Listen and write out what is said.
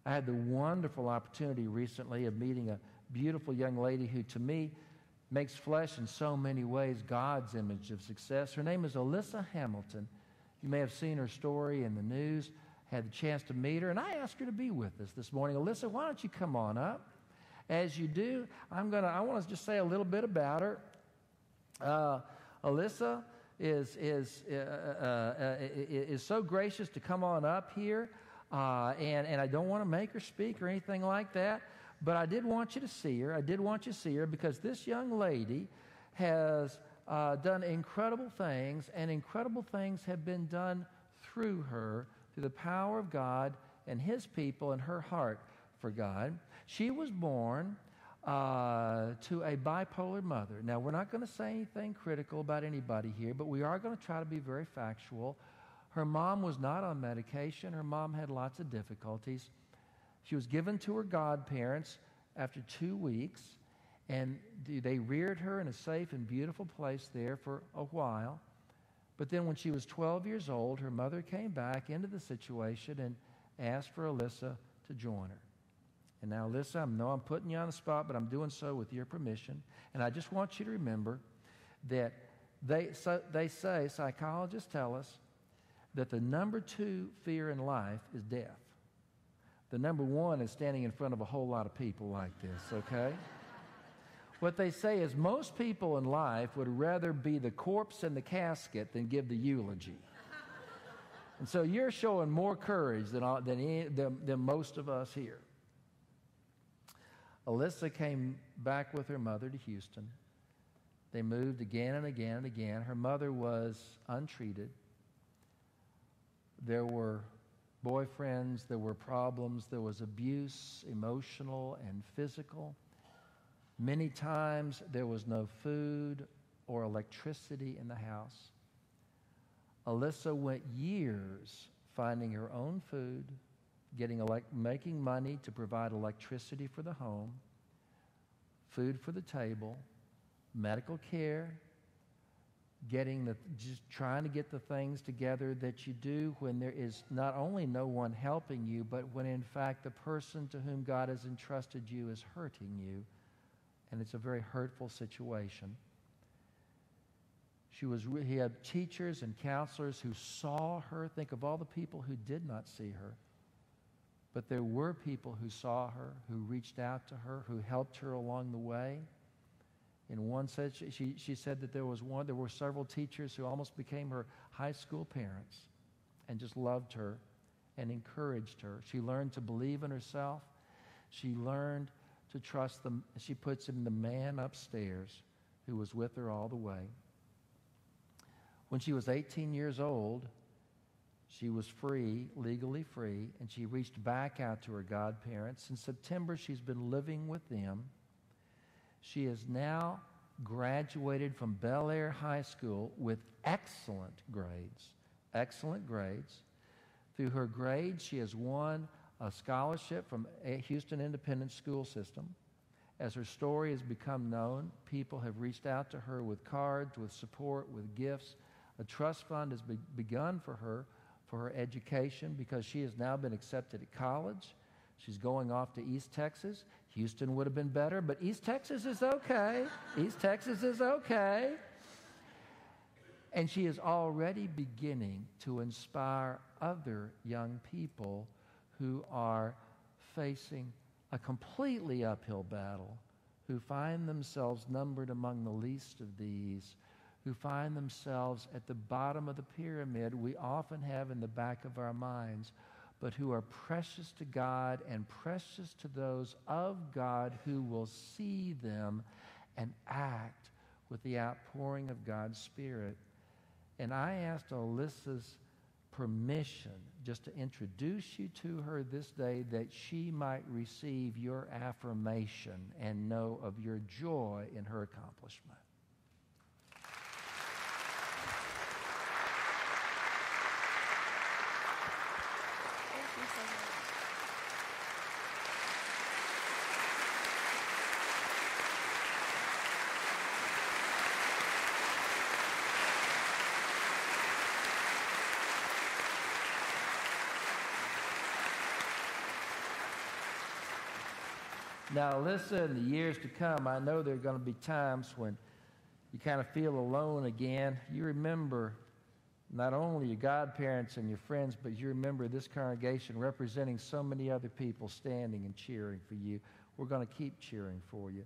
I had the wonderful opportunity recently of meeting a beautiful young lady who, to me, makes flesh in so many ways God's image of success. Her name is Alisa Hamilton. You may have seen her story in the news, had the chance to meet her, and I asked her to be with us this morning. Alisa, why don't you come on up? As you do, I want to just say a little bit about her. Alisa is so gracious to come on up here, and I don't want to make her speak or anything like that, but I did want you to see her. I did want you to see her because this young lady has done incredible things, and incredible things have been done through her, through the power of God and His people and her heart for God. She was born to a bipolar mother. Now, we're not going to say anything critical about anybody here, but we are going to try to be very factual. Her mom was not on medication. Her mom had lots of difficulties. She was given to her godparents after 2 weeks, and they reared her in a safe and beautiful place there for a while. But then when she was 12 years old, her mother came back into the situation and asked for Alisa to join her. And now, Alisa, I know I'm putting you on the spot, but I'm doing so with your permission. And I just want you to remember that they say, psychologists tell us, that the number 2 fear in life is death. The number 1 is standing in front of a whole lot of people like this, okay? What they say is most people in life would rather be the corpse in the casket than give the eulogy. And so you're showing more courage than most of us here. Alisa came back with her mother to Houston. They moved again and again and again. Her mother was untreated. There were boyfriends, there were problems, there was abuse, emotional and physical. Many times there was no food or electricity in the house. Alisa went years finding her own food, making money to provide electricity for the home, food for the table, medical care, just trying to get the things together that you do when there is not only no one helping you, but when in fact the person to whom God has entrusted you is hurting you, and it's a very hurtful situation. He had teachers and counselors who saw her. Think of all the people who did not see her. But there were people who saw her, who reached out to her, who helped her along the way. In one sense, she said that there were several teachers who almost became her high school parents and just loved her and encouraged her. She learned to believe in herself. She learned to trust them. She puts him the man upstairs who was with her all the way. When she was 18 years old, she was free, legally free, and she reached back out to her godparents. In September, she's been living with them. She has now graduated from Bel Air High School with excellent grades. Excellent grades. Through her grades, she has won a scholarship from Houston Independent School System. As her story has become known, people have reached out to her with cards, with support, with gifts. A trust fund has begun for her education because she has now been accepted at college. She's going off to East Texas. Houston would have been better, but East Texas is okay. East Texas is okay. And she is already beginning to inspire other young people who are facing a completely uphill battle, who find themselves numbered among the least of these, who find themselves at the bottom of the pyramid we often have in the back of our minds, but who are precious to God and precious to those of God who will see them and act with the outpouring of God's Spirit. And I asked Alisa's permission just to introduce you to her this day that she might receive your affirmation and know of your joy in her accomplishment. Now, Alyssa, in the years to come, I know there are going to be times when you kind of feel alone again. You remember not only your godparents and your friends, but you remember this congregation representing so many other people standing and cheering for you. We're going to keep cheering for you.